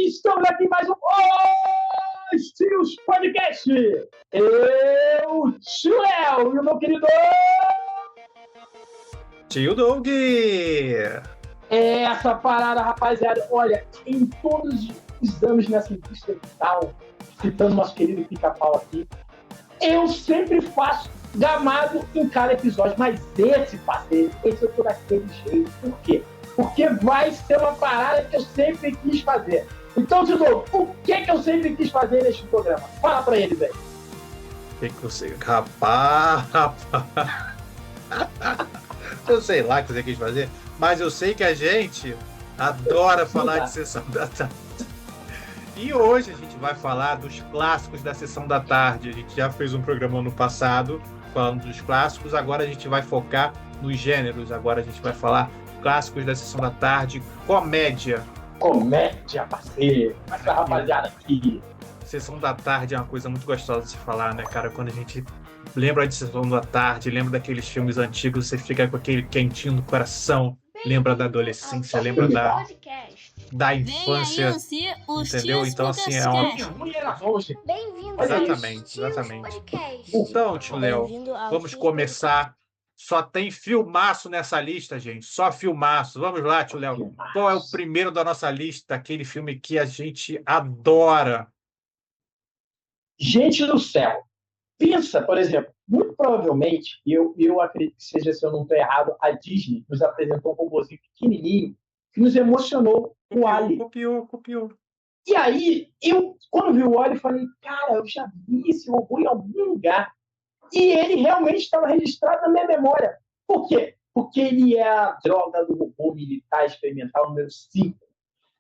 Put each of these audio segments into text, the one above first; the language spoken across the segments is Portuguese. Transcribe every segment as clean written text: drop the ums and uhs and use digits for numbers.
Estamos aqui em mais um Os Tios Podcast. Eu, tio Léo, e o meu querido Tio Doug. Essa parada, rapaziada. Olha, em todos os anos nessa indústria vital, citando nosso querido Pica-Pau aqui, eu sempre faço gamado em cada episódio, mas esse parceiro, esse eu tô daquele jeito. Por quê? Porque vai ser uma parada que eu sempre quis fazer. Então, de novo, o que eu sempre quis fazer neste programa? Fala pra ele, velho. O que eu sei? Rapaz. Eu sei lá o que você quis fazer, mas eu sei que a gente adora falar de Sessão da Tarde. E hoje a gente vai falar dos clássicos da Sessão da Tarde. A gente já fez um programa no passado falando dos clássicos, agora a gente vai focar nos gêneros. Agora a gente vai falar clássicos da Sessão da Tarde, comédia. Comédia, parceiro. Essa rapaziada aqui. Sessão da Tarde é uma coisa muito gostosa de se falar, né, cara? Quando a gente lembra de Sessão da Tarde, lembra daqueles filmes antigos, você fica com aquele quentinho no coração, lembra da adolescência, lembra da infância, entendeu? Então, assim, é uma... Bem-vindos Exatamente. Então, tio Léo, vamos começar. Só tem filmaço nessa lista, gente. Só filmaço. Vamos lá, tio Léo. Qual é o primeiro da nossa lista? Aquele filme que a gente adora. Gente do céu. Pensa, por exemplo, muito provavelmente, eu acredito que seja, se eu não estou errado, a Disney nos apresentou um robôzinho pequenininho que nos emocionou, o Ali. Copiou. E aí, eu, quando vi o Ali, falei, cara, eu já vi esse robô em algum lugar. E ele realmente estava registrado na minha memória. Por quê? Porque ele é a droga do robô militar experimental número 5.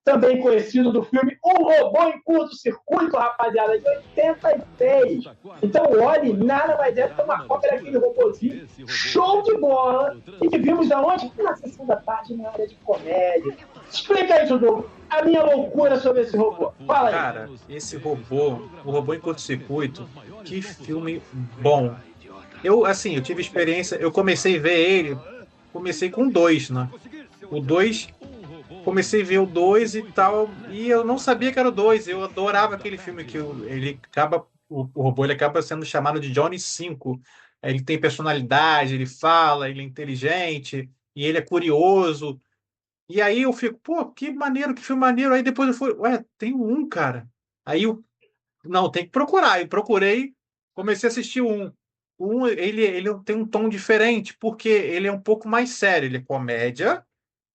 Também conhecido do filme Um Robô em Curto-Circuito, rapaziada, de 86. Então o Oli nada mais é do que uma cópia daquele robôzinho show de bola e que vimos aonde? Na Sessão da Tarde, na área de comédia. Explica aí, Dudu, a minha loucura sobre esse robô. Fala aí. Cara, esse robô, o Robô em Curto-Circuito, que filme bom. Eu tive experiência, eu comecei a ver ele, comecei com 2, né? O 2, comecei a ver o 2 e tal, e eu não sabia que era o 2, eu adorava aquele filme que o robô ele acaba sendo chamado de Johnny 5. Ele tem personalidade, ele fala, ele é inteligente, e ele é curioso. E aí eu fico, pô, que maneiro, que filme maneiro. Aí depois eu fui, tem um, cara. Aí eu, não, tem que procurar. Eu procurei, comecei a assistir um. Ele tem um tom diferente, porque ele é um pouco mais sério, ele é comédia,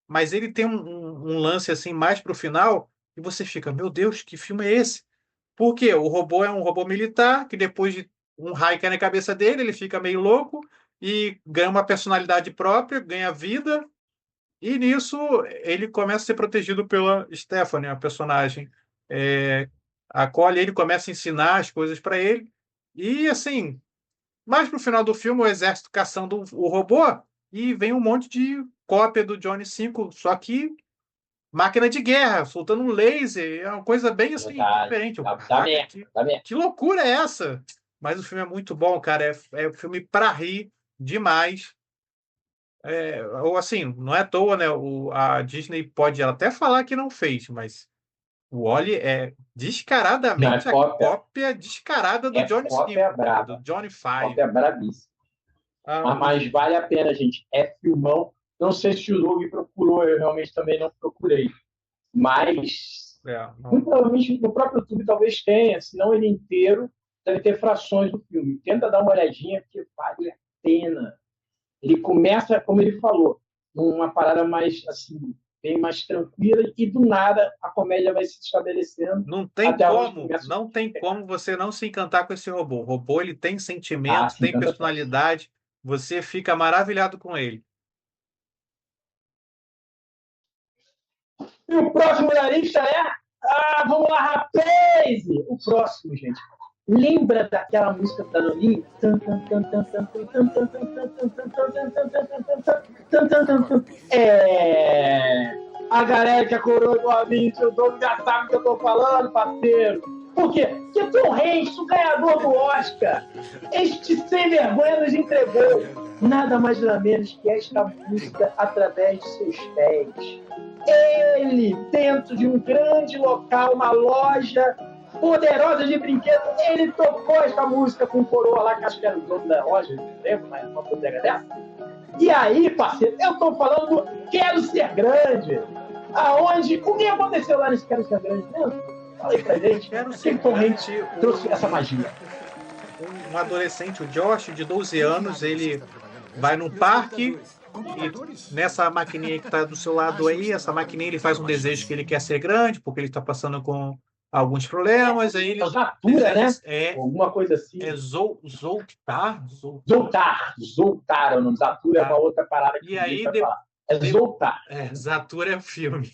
mas ele tem um lance assim mais pro final, e você fica, meu Deus, que filme é esse? Porque o robô é um robô militar, que depois de um raio cai na cabeça dele, ele fica meio louco e ganha uma personalidade própria, ganha vida, e nisso ele começa a ser protegido pela Stephanie, a personagem. Acolhe ele, começa a ensinar as coisas para ele, e assim. Mas pro final do filme, o exército caçando o robô e vem um monte de cópia do Johnny 5, só que máquina de guerra, soltando um laser, é uma coisa bem assim, diferente. Que loucura é essa? Mas o filme é muito bom, cara. É um filme para rir demais. Ou assim, não é à toa, né? A Disney pode até falar que não fez, mas o Wall-E é descaradamente a cópia descarada do Johnny 5, do Johnny 5. Cópia brabíssima. Mas vale a pena, gente. É filmão. Não sei se o Doug procurou, eu realmente também não procurei. Mas, provavelmente no próprio YouTube talvez tenha, senão ele inteiro deve ter frações do filme. Tenta dar uma olhadinha, porque vale a pena. Ele começa, como ele falou, numa parada mais assim, bem mais tranquila, e do nada a comédia vai se estabelecendo. Não tem como você não se encantar com esse robô. O robô ele tem sentimentos, tem personalidade, você fica maravilhado com ele. E o próximo da lista é... vamos lá, rapaz! O próximo, gente. Lembra daquela música da Noninha? A galera que acordou do ouvinte, o Doug já sabe o que eu tô falando, parceiro. Por quê? Porque Tom Hanks, o ganhador do Oscar, este sem vergonha nos entregou nada mais nada menos que esta música através de seus pés. Ele, dentro de um grande local, uma loja poderosa de brinquedos, ele tocou esta música com o coroa lá, que acho que era o dono da loja, não lembro, mas uma bodega dessa. E aí, parceiro, eu estou falando do Quero Ser Grande. Aonde? O que aconteceu lá nesse Quero Ser Grande mesmo? Fala aí pra gente. Quero Ser Grande trouxe um, essa magia. Um adolescente, o Josh, de 12 anos, ele vai num parque e nessa maquininha que está do seu lado aí, essa maquininha ele faz um desejo que ele quer ser grande, porque ele está passando com alguns problemas. Aí ele Zatura, né? É, alguma coisa assim. É Zoltar? Zoltar é o nome. Zatura é uma outra parada que e aí vai falar. É Zoltar. Zatura é o filme.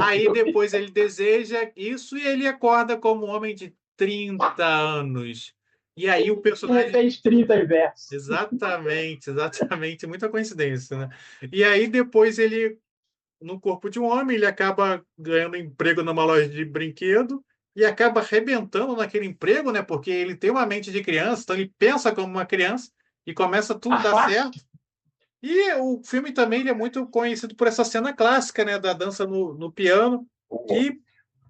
Aí depois ele deseja isso e ele acorda como um homem de 30 anos. E aí o personagem... De repente, 30 inversos. Exatamente. Muita coincidência, né? E aí depois ele, no corpo de um homem, ele acaba ganhando emprego numa loja de brinquedo e acaba arrebentando naquele emprego, né? Porque ele tem uma mente de criança, então ele pensa como uma criança e começa tudo a dar certo. E o filme também ele é muito conhecido por essa cena clássica, né? Da dança no piano, que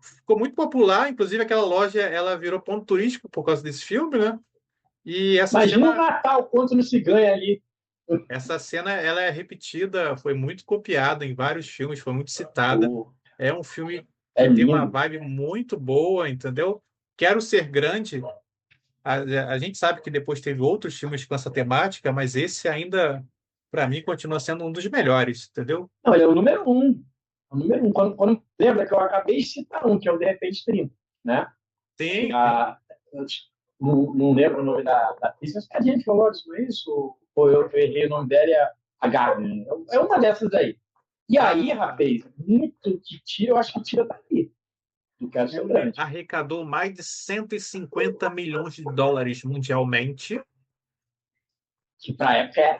ficou muito popular. Inclusive, aquela loja ela virou ponto turístico por causa desse filme, né? E essa Imagina cena... o Natal, quanto não se ganha ali. Essa cena ela é repetida, foi muito copiada em vários filmes, foi muito citada. É um filme que tem uma vibe muito boa, entendeu? Quero Ser Grande. A gente sabe que depois teve outros filmes com essa temática, mas esse ainda, para mim, continua sendo um dos melhores, entendeu? Não, ele é o número um. O número um. Quando lembra que eu acabei de citar um, que é o De Repente 30, né? Sim. Não lembro o nome da atriz, acho que a gente falou isso, ou eu errei o nome dela, é a Gabi. É uma dessas aí. E aí, rapaz, muito que tira, eu acho que tira daqui. Do Quero Ser Grande. Arrecadou mais de 150 milhões de dólares mundialmente. Que pra época é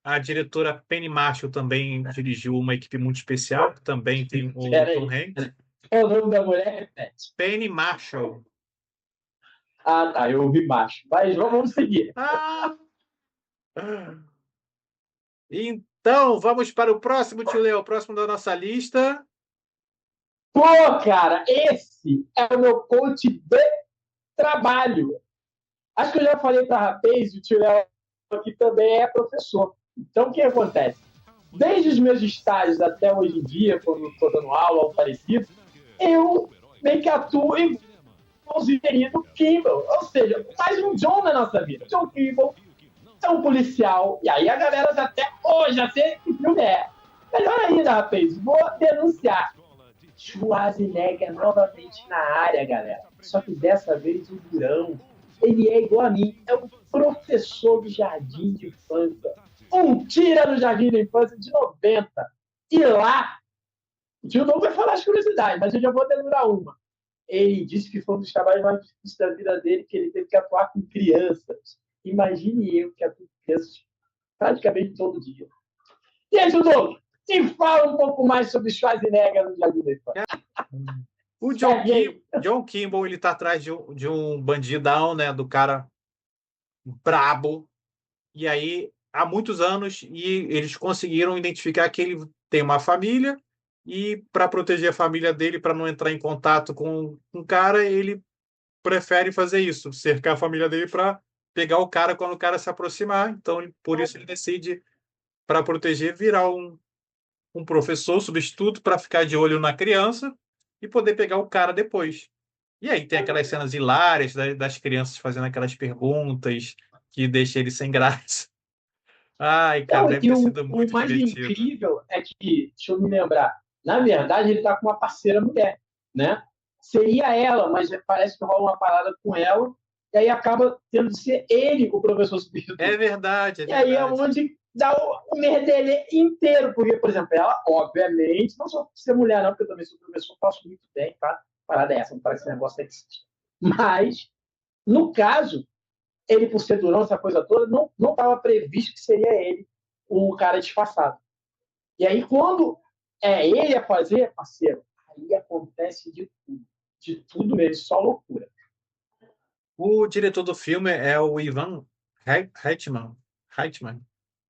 a diretora Penny Marshall também dirigiu uma equipe muito especial, que também tem o Tom Hanks. É o nome da mulher? Penny Marshall. Ah, tá, eu ouvi Marshall. Mas vamos seguir. Então, vamos para o próximo, tio Leo, o próximo da nossa lista. Pô, cara, esse é o meu coach de trabalho. Acho que eu já falei para rapaz, o tio Léo aqui também é professor. Então, o que acontece? Desde os meus estágios até hoje em dia, quando estou dando aula ou parecido, eu meio que atuo igualzinho do Kimball. Ou seja, mais um John na nossa vida. John Kimball é um policial. E aí a galera já até hoje já sei que filme é. Melhor ainda, rapaz, vou denunciar. Schwarzenegger novamente na área, galera. Só que dessa vez o Durão, ele é igual a mim, é um professor de jardim de infância. Um tira no jardim de infância de 90. E lá, o tio não vai falar as curiosidades, mas eu já vou denunciar uma. Ele disse que foi um dos trabalhos mais difíceis da vida dele, que ele teve que atuar com crianças. Imagine eu que atuo com crianças praticamente todo dia. E aí, Dudu, me fala um pouco mais sobre Schwarzenegger no Jardim da Infância. O John Kimball, ele tá atrás de um bandidão, né? Do cara brabo. E aí, há muitos anos, e eles conseguiram identificar que ele tem uma família e para proteger a família dele, para não entrar em contato com o cara, ele prefere fazer isso, cercar a família dele para pegar o cara quando o cara se aproximar. Então, por isso ele decide, para proteger, virar um professor substituto para ficar de olho na criança e poder pegar o cara depois. E aí tem aquelas cenas hilárias das crianças fazendo aquelas perguntas que deixam ele sem graça. Ai, cara, deve ter sido muito divertido. O mais incrível é que, deixa eu me lembrar, na verdade ele está com uma parceira mulher, né? Seria ela, mas parece que rola uma parada com ela, e aí acaba tendo de ser ele o professor substituto. É verdade. E aí é onde dá o merdelê inteiro, porque, por exemplo, ela, obviamente, não só por ser mulher, não, porque eu também sou professor, faço muito bem, tá? Parada essa, não parece esse negócio existe. Mas, no caso, ele, por ser durão, essa coisa toda, não estava previsto que seria ele o cara disfarçado. E aí, quando é ele a fazer, parceiro, aí acontece de tudo mesmo, só loucura. O diretor do filme é o Ivan Reitman,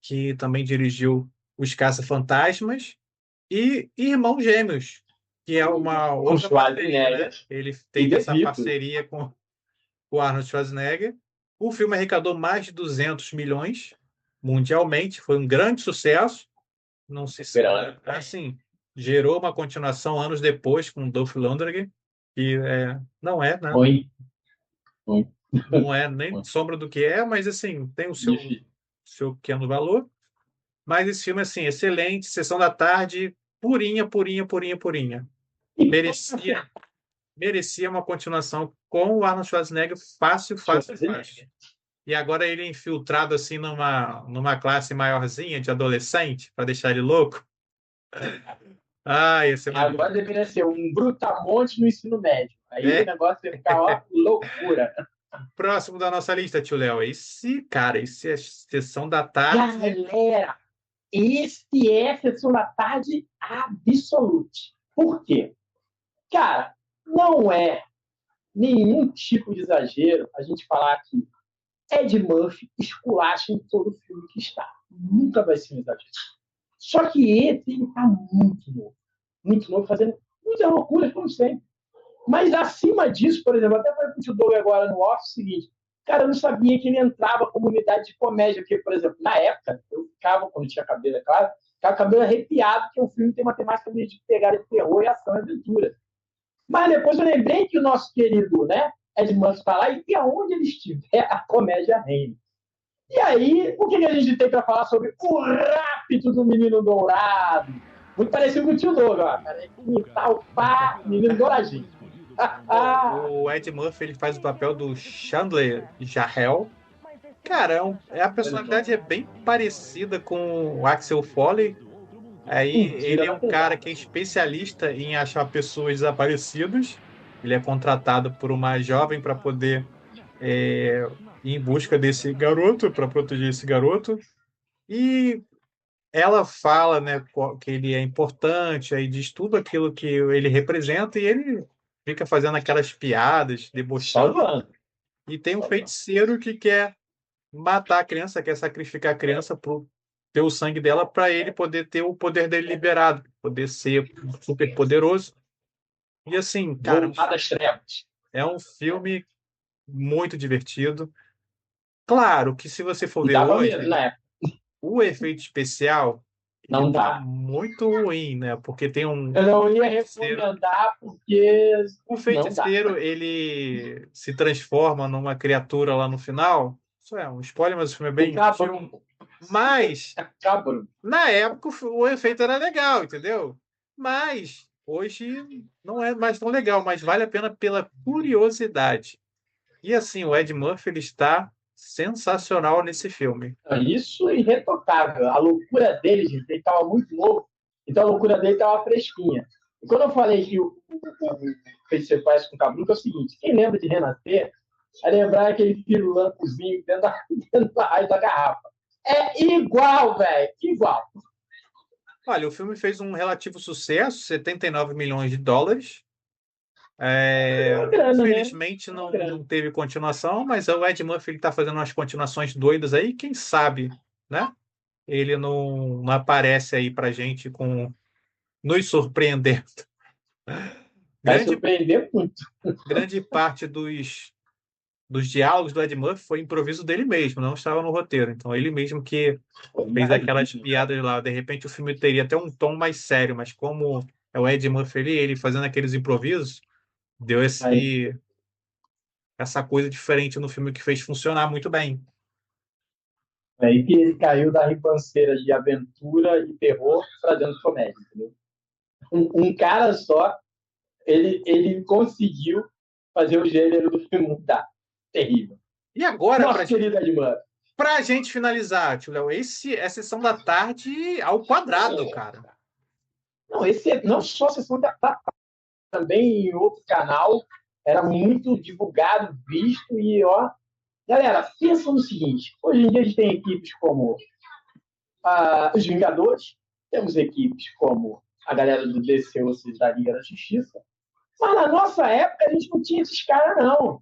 que também dirigiu Os Caça-Fantasmas e Irmãos Gêmeos, que é uma Com outra parceria, Schwarzenegger né? Ele e teve De essa Vito. parceria com o Arnold Schwarzenegger. O filme arrecadou mais de 200 milhões mundialmente, foi um grande sucesso. Não se Grande. assim, gerou uma continuação anos depois com Dolph Lundgren, que não é, né? Ruim. Ruim. Não é nem Ruim. sombra do que é, mas assim, tem o Difícil. seu pequeno valor. Mas esse filme, assim, excelente, sessão da tarde, purinha, purinha, purinha, purinha. Merecia, merecia uma continuação com o Arnold Schwarzenegger fácil, fácil, fácil. E agora ele é infiltrado assim numa classe maiorzinha de adolescente, para deixar ele louco. Ah, ia ser maneiro. Agora deveria ser um brutamonte no ensino médio. Aí o É, negócio ia ficar, ó, loucura. próximo da nossa lista, tio Léo. Esse é sessão da tarde. Galera, esse é Sessão da Tarde absolute. Por quê? Cara, não é nenhum tipo de exagero a gente falar que Ed Murphy esculacha em todo filme que está. Nunca vai ser um exagero. Só que ele está muito novo, fazendo muita loucura, como sempre. Mas acima disso, por exemplo, até falei com o Doug agora no off o seguinte, cara, eu não sabia que ele entrava como unidade de comédia, porque, por exemplo, na época, eu ficava, quando tinha cabelo, é claro, ficava cabelo arrepiado, porque o filme tem uma temática de pegar de terror e ação e aventura. Mas depois eu lembrei que o nosso querido, né, Ed Murphy está lá, e aonde ele estiver, a comédia reina. E aí, o que a gente tem para falar sobre o rápido do Menino Dourado? Muito parecido com o tio Doug, ó. Cara, imitar o pá, menino douradinho. O Ed Murphy ele faz o papel do Chandler Jarrell. Cara, a personalidade é bem parecida com o Axel Foley. Aí ele é um cara que é especialista em achar pessoas desaparecidas. Ele é contratado por uma jovem para poder ir em busca desse garoto, para proteger esse garoto. E ela fala, né, que ele é importante, aí diz tudo aquilo que ele representa e ele fica fazendo aquelas piadas, debochando. Salvando. E tem um feiticeiro que quer matar a criança, quer sacrificar a criança para ter o sangue dela para ele poder ter o poder dele liberado, poder ser super poderoso. E assim, cara, Voltar das trevas. é um filme muito divertido. Claro que se você for E ver dava medo, hoje, né? o efeito especial ele Não tá dá. muito ruim, né? Porque tem Eu não ia feiticeiro. recomendar porque O não dá. feiticeiro, ele se transforma numa criatura lá no final. Isso é um spoiler, mas o filme é O bem antigo. cabrão. Mas Cabrão. na época o efeito era legal, entendeu? Mas hoje não é mais tão legal, mas vale a pena pela curiosidade. E assim, o Ed Murphy ele está sensacional nesse filme. Isso é irretocável. A loucura dele, gente, ele estava muito novo, então a loucura dele estava fresquinha. E quando eu falei que o feiticeiro faz com o cabrão, é o seguinte: quem lembra de Renascer, é lembrar aquele firulancozinho dentro da raiz da garrafa. É igual, velho, igual. Olha, o filme fez um relativo sucesso, 79 milhões de dólares. Grana, né? Infelizmente não teve continuação, mas o Ed Murphy está fazendo umas continuações doidas aí, quem sabe, né? Ele não aparece aí pra gente com nos surpreendendo. Vai Grande, surpreender muito. grande parte dos diálogos do Ed Murphy foi improviso dele mesmo, não estava no roteiro. Então ele mesmo que fez aquelas piadas lá. De repente o filme teria até um tom mais sério, mas como é o Ed Murphy ali, ele fazendo aqueles improvisos, deu essa coisa diferente no filme que fez funcionar muito bem. Aí que ele caiu da ribanceira de aventura e terror para dentro de comédia, entendeu? Um cara só, ele conseguiu fazer o gênero do filme mudar. Terrível. E agora, Nossa querida Edmar. pra gente finalizar, tio Léo, esse é a sessão da tarde ao quadrado, cara. Não, esse não só a sessão da tarde, também em outro canal, era muito divulgado, visto, e ó. Galera, pensa no seguinte: hoje em dia a gente tem equipes como os Vingadores, temos equipes como a galera do DC, ou seja, da Liga da Justiça, mas na nossa época a gente não tinha esses caras, não.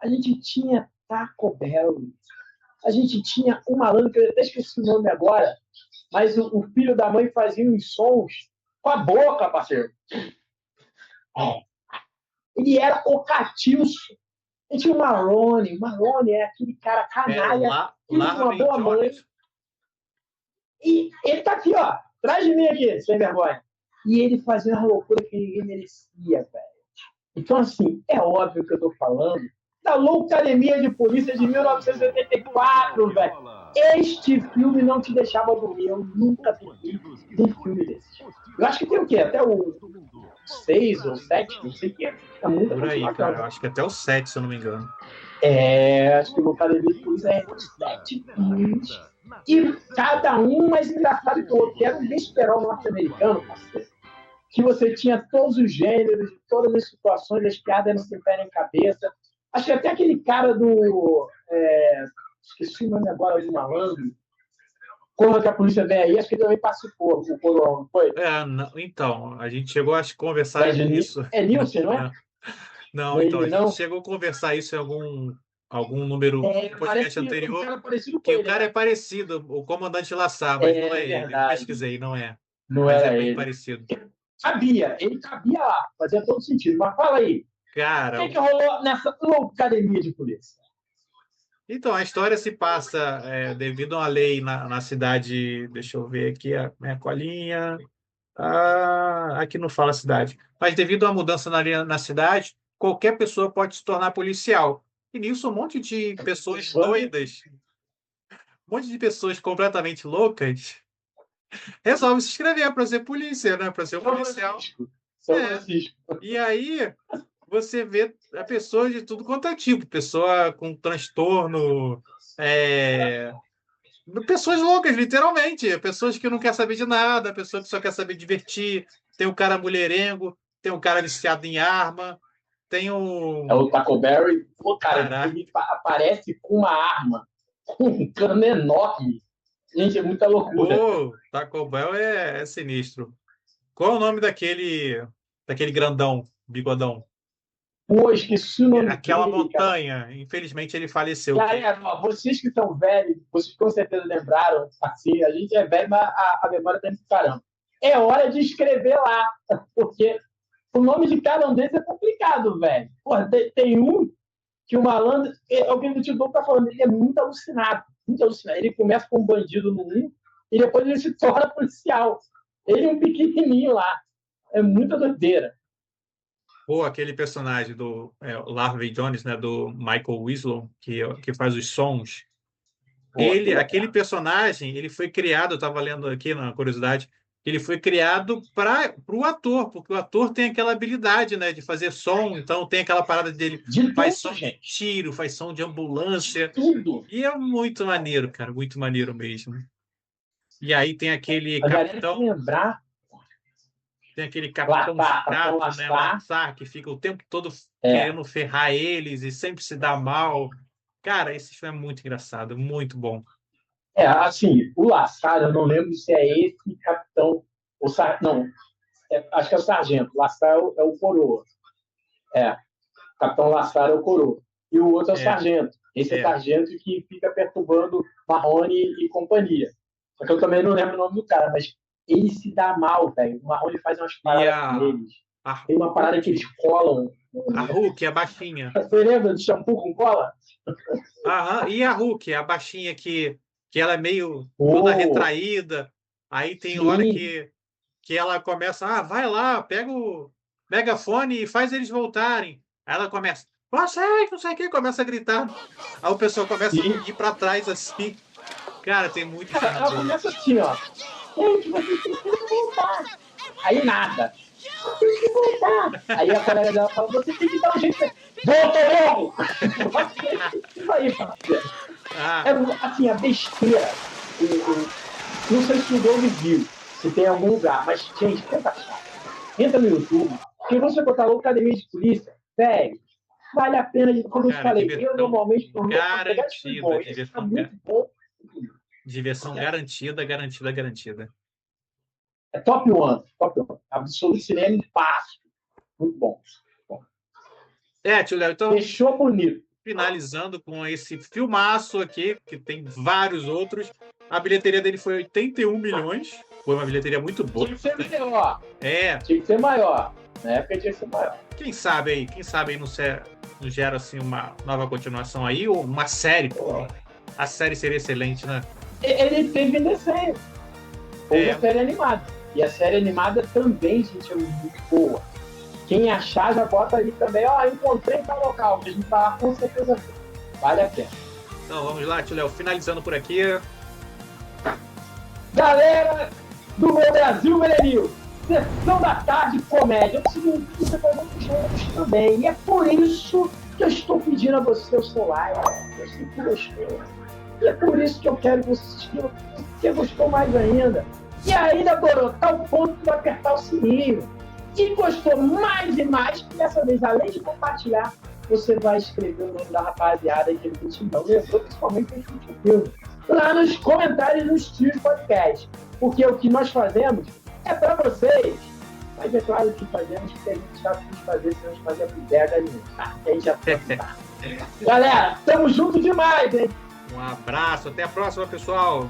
A gente tinha Taco Bell. A gente tinha um malandro, que eu até esqueci o nome agora, mas o filho da mãe fazia uns sons com a boca, parceiro. Ele era o Catilso. A gente tinha o Marrone. O Marrone é aquele cara canalha, filho de uma boa mãe. E ele tá aqui, ó. Atrás de mim aqui, sem vergonha. E ele fazia uma loucura que ninguém merecia, velho. Então, assim, é óbvio que eu tô falando da Loucademia de Polícia de 1984, velho. Este filme não te deixava dormir. Eu nunca vi um filme desse. Eu acho que tem o quê? Até o 6 ou 7, não sei o quê. É muito por aí, cara. Eu acho que até o 7, se eu não me engano. Acho que Loucademia de Polícia é 7 filmes. E cada um mais engraçado que o outro. Que era um besterol norte-americano, parceiro. Que você tinha todos os gêneros, todas as situações, as piadas eram sem pé nem cabeça. Acho que até aquele cara do... esqueci o nome agora do malandro. Quando a polícia vem aí, acho que ele também participou. O Coroa, não foi? Não, então, a gente chegou a conversar isso. É Nilson, não é? Não, então, a gente chegou a conversar isso em algum número podcast anterior. Que o cara é parecido, o comandante Lassar, mas não é ele. Eu pesquisei, não é. Não mas era é bem ele. parecido. Ele cabia lá, fazia todo sentido. Mas fala aí, cara, o que rolou nessa Loucademia de Polícia? Então, a história se passa devido a uma lei na cidade. Deixa eu ver aqui a minha colinha. Aqui não fala cidade. Mas devido à mudança na cidade, qualquer pessoa pode se tornar policial. E nisso, um monte de pessoas doidas, um monte de pessoas completamente loucas, resolvem se inscrever para ser polícia, né? Para ser um policial. São Francisco. E aí você vê a pessoa de tudo quanto é tipo, pessoa com transtorno, pessoas loucas, literalmente, pessoas que não querem saber de nada, pessoa que só quer saber divertir. Tem um cara mulherengo, tem um cara viciado em arma, tem um... É o Taco Berry. Pô, cara, ele aparece com uma arma, com um cano enorme. Gente, é muita loucura. Pô, Taco Bell é sinistro. Qual é o nome daquele grandão, bigodão? Pô, esqueci o nome Aquela dele, montanha. cara. Infelizmente ele faleceu. Galera, vocês que são velhos, vocês com certeza lembraram, assim, a gente é velho, mas a memória tá indo pro caramba. É hora de escrever lá, porque o nome de cada um deles é complicado, velho. Porra, tem um que o malandro, alguém do tipo tá falando, ele é muito alucinado, muito alucinado. Ele começa com um bandido no 1 e depois ele se torna policial. Ele é um pequenininho lá. É muita doideira. Ou aquele personagem do Larvey Jones, né, do Michael Winslow, que faz os sons. Aquele personagem, ele foi criado, eu estava lendo aqui na curiosidade, ele foi criado para o ator, porque o ator tem aquela habilidade, né, de fazer som, então tem aquela parada dele, faz som de tiro, faz som de ambulância, tudo. E é muito maneiro, cara, muito maneiro mesmo. E aí tem aquele capitão... Tem aquele capitão chato, né, Lassar, que fica o tempo todo querendo ferrar eles e sempre se dá mal. Cara, esse filme é muito engraçado, muito bom. Assim, o Lassar, eu não lembro se é esse capitão. Não, acho que é o sargento. Lassar é o coroa. Capitão Lassar é o coroa. E o outro é o sargento. Esse é o sargento que fica perturbando Marrone e companhia. Só que eu também não lembro o nome do cara, mas ele se dá mal, velho. O Marrone faz umas paradas com eles. Tem uma parada que eles colam. A Hulk, a baixinha. Você lembra de shampoo com cola? E a Hulk, a baixinha que ela é meio toda retraída. Aí tem hora que ela começa, vai lá, pega o megafone e faz eles voltarem. Aí ela começa, vocês, não sei o que, começa a gritar. Aí o pessoal começa a ir pra trás assim. Cara, tem muito. Ela começa assim, ó. Gente, vocês precisam voltar. Aí nada. Tem que voltar. Aí a colega dela fala, você tem que dar um jeito. Volta logo! Isso aí, parceiro. Assim, a besteira. Não sei se o Doug viu, se tem algum lugar, mas, gente, tenta achar. Entra no YouTube, porque você botar Loucademia de Polícia, velho, vale a pena, como eu falei, eu normalmente tô garantida, diversão muito bom. Diversão garantida. É top one. Absoluto cinema, passo. Muito bom. Tio Léo, então... Fechou bonito. finalizando com esse filmaço aqui, que tem vários outros. A bilheteria dele foi 81 milhões. Foi uma bilheteria muito boa. Tinha que ser maior. É. Tinha que ser maior. Na época tinha que ser maior. Quem sabe aí não gera assim uma nova continuação aí, ou uma série. Pô. A série seria excelente, né? Ele teve desenho. Houve a série animada. E a série animada também, gente, é muito boa. Quem achar, já bota ali também. Encontrei em tal local. A gente tá lá, com certeza. Vale a pena. Então vamos lá, tio Léo. Finalizando por aqui. Galera do Meu Brasil Verenil, sessão da tarde comédia. Eu preciso que você fazer um jogos também. E é por isso que eu estou pedindo a você o seu like. Eu sei que gostou. E é por isso que eu quero que você se inscreva, porque gostou mais ainda. E ainda, adorou, tá o ponto de apertar o sininho. E gostou mais e mais, que dessa vez, além de compartilhar, você vai escrever o nome da rapaziada que a gente não lembrou, principalmente no filme, lá nos comentários do Estúdio Podcast. Porque o que nós fazemos é para vocês. Mas é claro que fazemos porque a gente já quis fazer, se a gente fazer por ideia da nenhuma. Tá? A gente já tá. Galera, tamo junto demais, hein? Um abraço, até a próxima, pessoal.